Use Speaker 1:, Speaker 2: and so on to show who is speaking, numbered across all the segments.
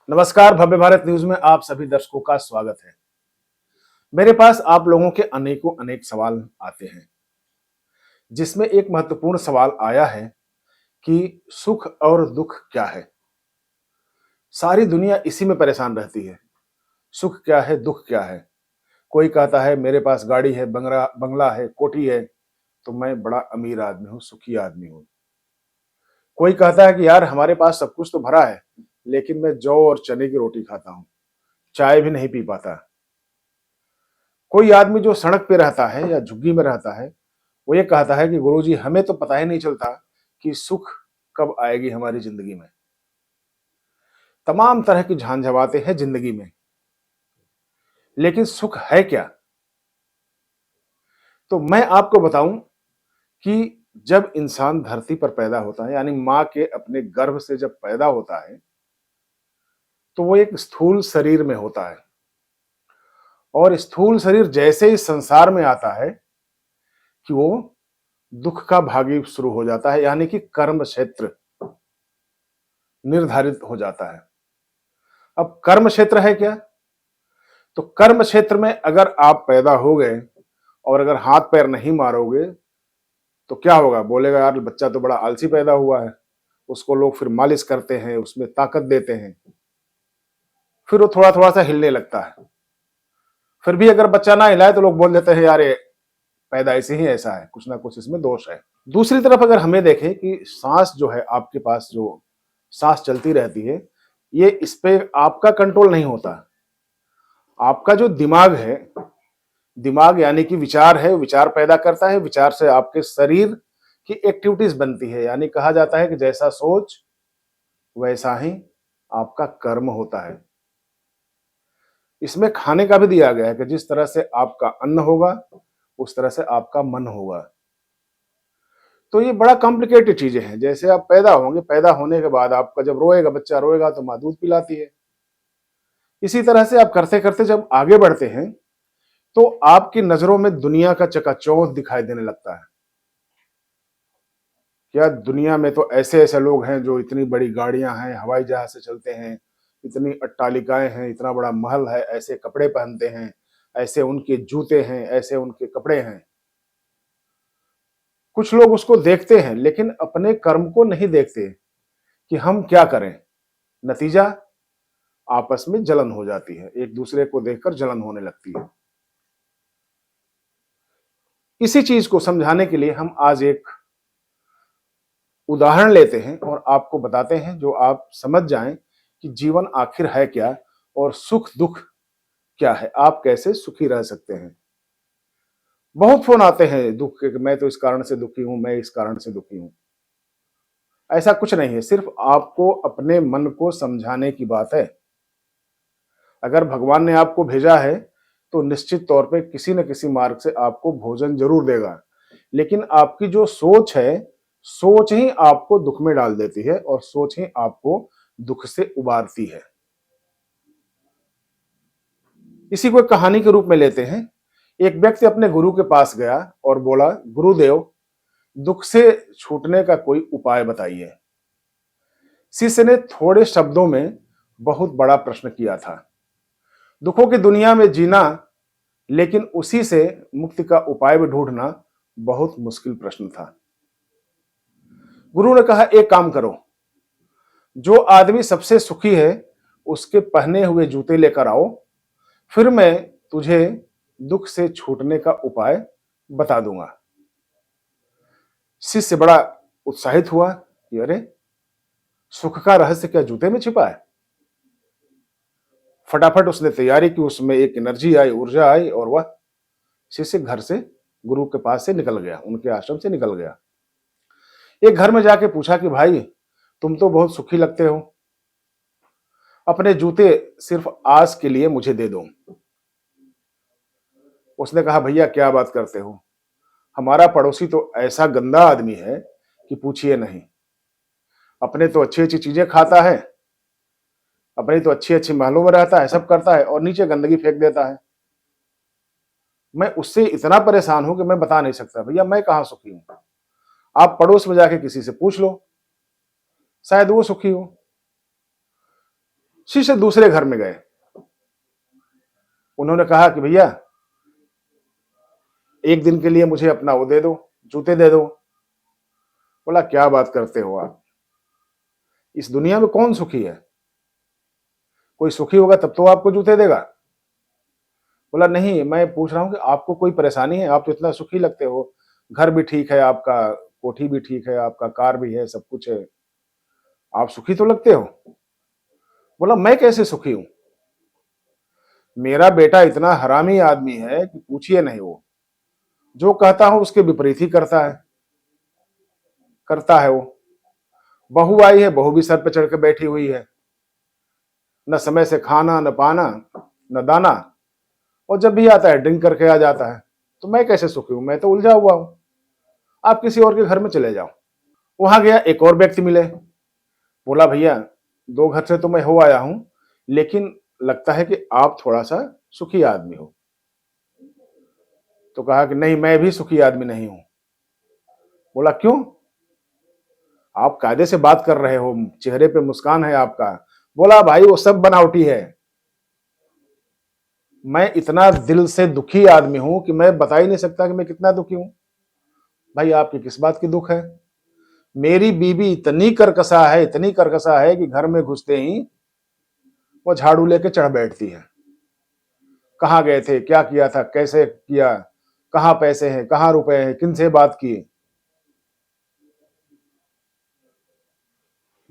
Speaker 1: नमस्कार, भव्य भारत न्यूज में आप सभी दर्शकों का स्वागत है। मेरे पास आप लोगों के अनेकों अनेक सवाल आते हैं, जिसमें एक महत्वपूर्ण सवाल आया है कि सुख और दुख क्या है। सारी दुनिया इसी में परेशान रहती है। सुख क्या है, दुख क्या है। कोई कहता है मेरे पास गाड़ी है, बंगला बंगला है, कोठी है, तो मैं बड़ा अमीर आदमी हूँ, सुखी आदमी हूँ। कोई कहता है कि यार हमारे पास सब कुछ तो भरा है, लेकिन मैं जौ और चने की रोटी खाता हूँ, चाय भी नहीं पी पाता। कोई आदमी जो सड़क पे रहता है या झुग्गी में रहता है, वो ये कहता है कि गुरुजी हमें तो पता ही नहीं चलता कि सुख कब आएगी हमारी जिंदगी में। तमाम तरह की झांझावातें हैं जिंदगी में, लेकिन सुख है क्या? तो मैं आपको बताऊं कि जब इंसान धरती पर पैदा होता है, यानी माँ के अपने गर्भ से जब पैदा होता है, तो वो एक स्थूल शरीर में होता है। और स्थूल शरीर जैसे ही संसार में आता है कि वो दुख का भागी शुरू हो जाता है, यानी कि कर्म क्षेत्र निर्धारित हो जाता है। अब कर्म क्षेत्र है क्या? तो कर्म क्षेत्र में अगर आप पैदा हो गए और अगर हाथ पैर नहीं मारोगे तो क्या होगा? बोलेगा यार बच्चा तो बड़ा आलसी पैदा हुआ है। उसको लोग फिर मालिश करते हैं, उसमें ताकत देते हैं, फिर वो थोड़ा थोड़ा सा हिलने लगता है। फिर भी अगर बच्चा ना हिलाए तो लोग बोल देते हैं यार ये पैदाइशी ही ऐसा है, कुछ ना कुछ इसमें दोष है। दूसरी तरफ अगर हमें देखें कि सांस जो है आपके पास, जो सांस चलती रहती है, ये इस पे आपका कंट्रोल नहीं होता। आपका जो दिमाग है, दिमाग यानी कि विचार है, विचार पैदा करता है, विचार से आपके शरीर की एक्टिविटीज बनती है। यानी कहा जाता है कि जैसा सोच वैसा ही आपका कर्म होता है। इसमें खाने का भी दिया गया है कि जिस तरह से आपका अन्न होगा उस तरह से आपका मन होगा। तो ये बड़ा कॉम्प्लिकेटेड चीजें हैं। जैसे आप पैदा होंगे, पैदा होने के बाद आपका जब रोएगा, बच्चा रोएगा तो माँ दूध पिलाती है। इसी तरह से आप करते करते जब आगे बढ़ते हैं तो आपकी नजरों में दुनिया का चकाचौंध दिखाई देने लगता है। क्या दुनिया में तो ऐसे ऐसे लोग हैं जो इतनी बड़ी गाड़ियां हैं, हवाई जहाज से चलते हैं, इतनी अट्टालिकाएं हैं, इतना बड़ा महल है, ऐसे कपड़े पहनते हैं, ऐसे उनके जूते हैं, ऐसे उनके कपड़े हैं। कुछ लोग उसको देखते हैं लेकिन अपने कर्म को नहीं देखते कि हम क्या करें। नतीजा आपस में जलन हो जाती है, एक दूसरे को देखकर जलन होने लगती है। इसी चीज को समझाने के लिए हम आज एक उदाहरण लेते हैं और आपको बताते हैं, जो आप समझ जाएं कि जीवन आखिर है क्या और सुख दुख क्या है, आप कैसे सुखी रह सकते हैं। बहुत फोन आते हैं दुख के कि मैं तो इस कारण से दुखी हूं, मैं इस कारण से दुखी हूं। ऐसा कुछ नहीं है, सिर्फ आपको अपने मन को समझाने की बात है। अगर भगवान ने आपको भेजा है तो निश्चित तौर पे किसी न किसी मार्ग से आपको भोजन जरूर देगा, लेकिन आपकी जो सोच है, सोच ही आपको दुख में डाल देती है और सोच ही आपको दुख से उबारती है। इसी को एक कहानी के रूप में लेते हैं। एक व्यक्ति अपने गुरु के पास गया और बोला, गुरुदेव दुख से छूटने का कोई उपाय बताइए। शिष्य ने थोड़े शब्दों में बहुत बड़ा प्रश्न किया था। दुखों की दुनिया में जीना, लेकिन उसी से मुक्ति का उपाय भी ढूंढना बहुत मुश्किल प्रश्न था। गुरु ने कहा, एक काम करो, जो आदमी सबसे सुखी है उसके पहने हुए जूते लेकर आओ, फिर मैं तुझे दुख से छूटने का उपाय बता दूंगा। शिष्य बड़ा उत्साहित हुआ कि अरे, सुख का रहस्य क्या जूते में छिपा है। फटाफट उसने तैयारी की, उसमें एक एनर्जी आई, ऊर्जा आई और वह शिष्य घर से, गुरु के पास से निकल गया, उनके आश्रम से निकल गया। एक घर में जाके पूछा कि भाई तुम तो बहुत सुखी लगते हो, अपने जूते सिर्फ आज के लिए मुझे दे दो। उसने कहा, भैया क्या बात करते हो, हमारा पड़ोसी तो ऐसा गंदा आदमी है कि पूछिए नहीं। अपने तो अच्छी अच्छी चीजें खाता है, अपनी तो अच्छी अच्छी महलों में रहता है, सब करता है और नीचे गंदगी फेंक देता है। मैं उससे इतना परेशान हूं कि मैं बता नहीं सकता भैया मैं कहां सुखी हूं। आप पड़ोस में जाके किसी से पूछ लो, शायद वो सुखी हो। शिष्य दूसरे घर में गए। उन्होंने कहा कि भैया एक दिन के लिए मुझे अपना वो दे दो, जूते दे दो। बोला क्या बात करते हो आप, इस दुनिया में कौन सुखी है? कोई सुखी होगा तब तो आपको जूते देगा। बोला नहीं, मैं पूछ रहा हूं कि आपको कोई परेशानी है? आप तो इतना सुखी लगते हो, घर भी ठीक है आपका, कोठी भी ठीक है आपका, कार भी है, सब कुछ है, आप सुखी तो लगते हो। बोला मैं कैसे सुखी हूं, मेरा बेटा इतना हरामी आदमी है कि पूछिए नहीं, वो जो कहता हूं उसके विपरीत ही करता है वो। बहू आई है, बहू भी सर पे चढ़ के बैठी हुई है, न समय से खाना न पाना न दाना, और जब भी आता है ड्रिंक करके आ जाता है। तो मैं कैसे सुखी हूं, मैं तो उलझा हुआ हूं। आप किसी और के घर में चले जाओ। वहां गया, एक और व्यक्ति मिले। बोला भैया 2 घर से तो मैं हो आया हूं, लेकिन लगता है कि आप थोड़ा सा सुखी आदमी हो। तो कहा कि नहीं, मैं भी सुखी आदमी नहीं हूं। बोला क्यों? आप कायदे से बात कर रहे हो, चेहरे पे मुस्कान है आपका। बोला भाई वो सब बनावटी है, मैं इतना दिल से दुखी आदमी हूं कि मैं बता ही नहीं सकता कि मैं कितना दुखी हूं। भाई आपकी किस बात की दुख है? मेरी बीवी इतनी करकसा है, इतनी करकसा है कि घर में घुसते ही वो झाड़ू लेके चढ़ बैठती है। कहाँ गए थे, क्या किया था, कैसे किया, कहाँ पैसे हैं, कहाँ रुपए हैं, किनसे बात की।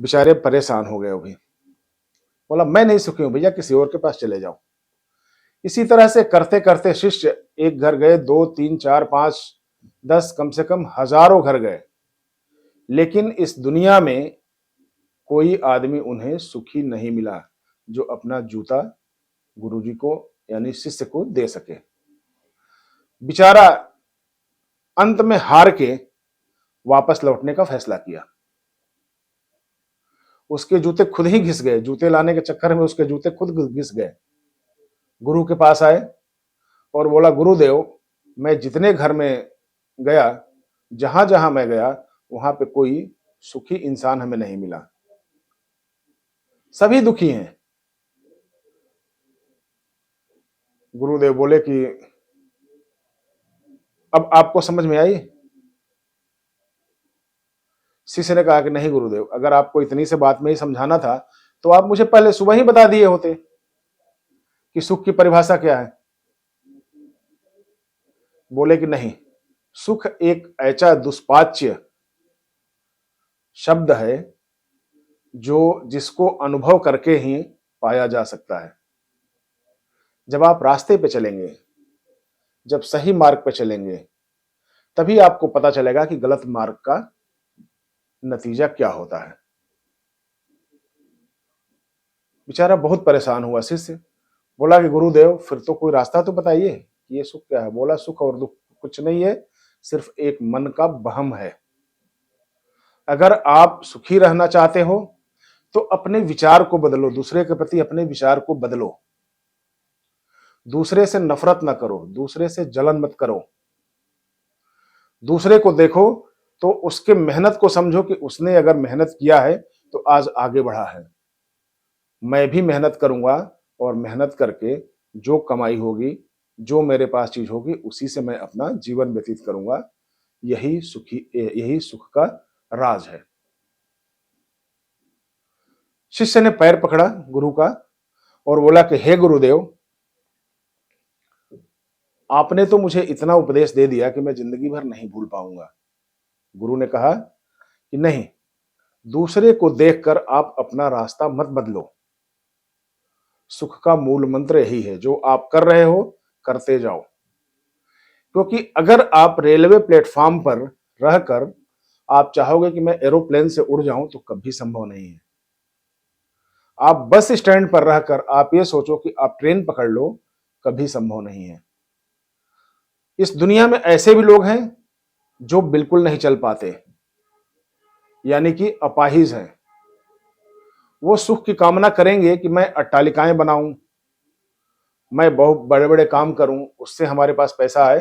Speaker 1: बेचारे परेशान हो गए वो भी। बोला मैं नहीं सुखी हूं भैया, किसी और के पास चले जाओ। इसी तरह से करते करते शिष्य एक घर गए, 2 3 4 5 10, कम से कम हजारों घर गए, लेकिन इस दुनिया में कोई आदमी उन्हें सुखी नहीं मिला जो अपना जूता गुरुजी को यानी शिष्य को दे सके। बेचारा अंत में हार के वापस लौटने का फैसला किया। उसके जूते खुद ही घिस गए, जूते लाने के चक्कर में उसके जूते खुद घिस गए। गुरु के पास आए और बोला गुरुदेव, मैं जितने घर में गया, जहां जहां मैं गया, वहां पे कोई सुखी इंसान हमें नहीं मिला, सभी दुखी हैं। गुरुदेव बोले कि अब आपको समझ में आई? शिष्य ने कहा कि नहीं गुरुदेव, अगर आपको इतनी से बात में ही समझाना था तो आप मुझे पहले सुबह ही बता दिए होते कि सुख की परिभाषा क्या है। बोले कि नहीं, सुख एक ऐसा दुष्पाच्य शब्द है जो जिसको अनुभव करके ही पाया जा सकता है। जब आप रास्ते पे चलेंगे, जब सही मार्ग पे चलेंगे, तभी आपको पता चलेगा कि गलत मार्ग का नतीजा क्या होता है। बेचारा बहुत परेशान हुआ शिष्य। बोला कि गुरुदेव फिर तो कोई रास्ता तो बताइए कि ये सुख क्या है। बोला सुख और दुख कुछ नहीं है, सिर्फ एक मन का वहम है। अगर आप सुखी रहना चाहते हो तो अपने विचार को बदलो, दूसरे के प्रति अपने विचार को बदलो, दूसरे से नफरत ना करो, दूसरे से जलन मत करो। दूसरे को देखो तो उसके मेहनत को समझो कि उसने अगर मेहनत किया है तो आज आगे बढ़ा है। मैं भी मेहनत करूंगा और मेहनत करके जो कमाई होगी, जो मेरे पास चीज होगी, उसी से मैं अपना जीवन व्यतीत करूंगा। यही सुख का राज है। शिष्य ने पैर पकड़ा गुरु का और बोला कि हे गुरुदेव, आपने तो मुझे इतना उपदेश दे दिया कि मैं जिंदगी भर नहीं भूल पाऊंगा। गुरु ने कहा कि नहीं, दूसरे को देखकर आप अपना रास्ता मत बदलो। सुख का मूल मंत्र यही है, जो आप कर रहे हो करते जाओ। क्योंकि अगर आप रेलवे प्लेटफॉर्म पर रहकर आप चाहोगे कि मैं एरोप्लेन से उड़ जाऊं तो कभी संभव नहीं है। आप बस स्टैंड पर रहकर आप ये सोचो कि आप ट्रेन पकड़ लो, कभी संभव नहीं है। इस दुनिया में ऐसे भी लोग हैं जो बिल्कुल नहीं चल पाते, यानी कि अपाहिज हैं। वो सुख की कामना करेंगे कि मैं अट्टालिकाएं बनाऊं, मैं बहुत बड़े बड़े काम करूं, उससे हमारे पास पैसा आए,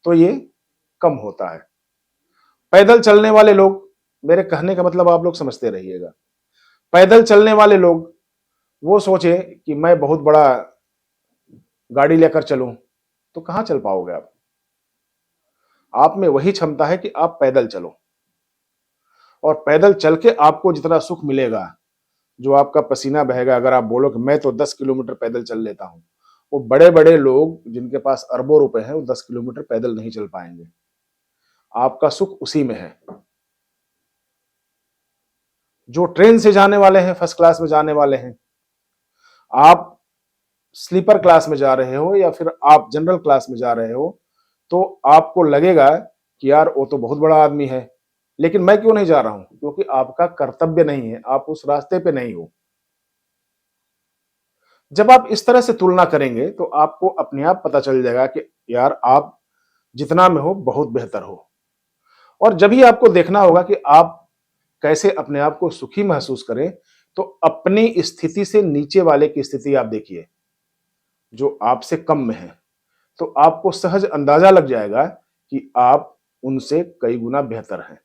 Speaker 1: तो ये कम होता है। पैदल चलने वाले लोग, मेरे कहने का मतलब आप लोग समझते रहिएगा, पैदल चलने वाले लोग वो सोचे कि मैं बहुत बड़ा गाड़ी लेकर चलूं, तो कहां चल पाओगे आप में वही क्षमता है कि आप पैदल चलो, और पैदल चल के आपको जितना सुख मिलेगा, जो आपका पसीना बहेगा, अगर आप बोलो कि मैं तो 10 किलोमीटर पैदल चल लेता हूं, वो बड़े बड़े लोग जिनके पास अरबों रुपए हैं, वो 10 किलोमीटर पैदल नहीं चल पाएंगे। आपका सुख उसी में है। जो ट्रेन से जाने वाले हैं, फर्स्ट क्लास में जाने वाले हैं, आप स्लीपर क्लास में जा रहे हो या फिर आप जनरल क्लास में जा रहे हो, तो आपको लगेगा कि यार वो तो बहुत बड़ा आदमी है, लेकिन मैं क्यों नहीं जा रहा हूं? क्योंकि आपका कर्तव्य नहीं है, आप उस रास्ते पे नहीं हो। जब आप इस तरह से तुलना करेंगे तो आपको अपने आप पता चल जाएगा कि यार आप जितना में हो बहुत बेहतर हो। और जब ही आपको देखना होगा कि आप कैसे अपने आप को सुखी महसूस करें, तो अपनी स्थिति से नीचे वाले की स्थिति आप देखिए, जो आपसे कम में है, तो आपको सहज अंदाजा लग जाएगा कि आप उनसे कई गुना बेहतर हैं।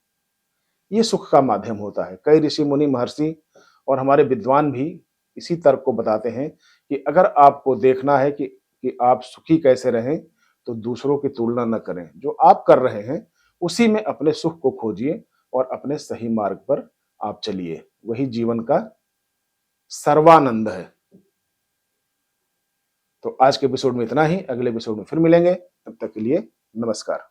Speaker 1: ये सुख का माध्यम होता है। कई ऋषि मुनि महर्षि और हमारे विद्वान भी इसी तर्क को बताते हैं कि अगर आपको देखना है कि आप सुखी कैसे रहें, तो दूसरों की तुलना न करें। जो आप कर रहे हैं, उसी में अपने सुख को खोजिए और अपने सही मार्ग पर आप चलिए। वही जीवन का सर्वानंद है। तो आज के एपिसोड में इतना ही। अगले एपिसोड में फिर मिलेंगे। तब तक के लिए नमस्कार।